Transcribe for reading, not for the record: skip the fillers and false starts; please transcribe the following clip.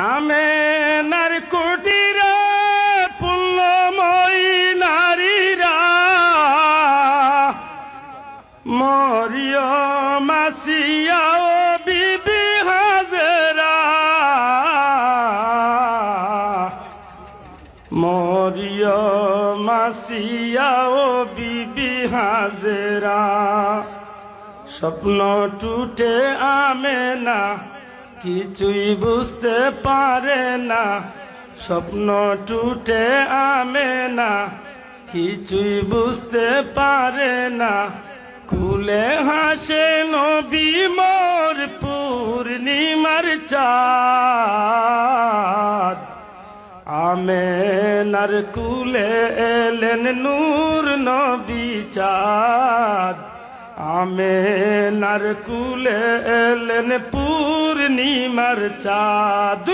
আমেনার কুটিরে পুণ্যময়ী নারীরা মরিয়ম আসিয়া ও বিবি হাজেরা মরিয়ম আসিয়া ও বিবি হাজেরা স্বপ্ন টুটে আমেনা কিছুই বুঝতে পারে না স্বপ্ন টুটে আমেনা কিছুই বুঝতে পারে না কুলে হাসে নবী মোর পূর্ণিমার চাঁদ আমেনার কুলে এলেন নূর নবী চাঁদ আমেনার কুলে এলেন পূর্ণিমার চাঁদ।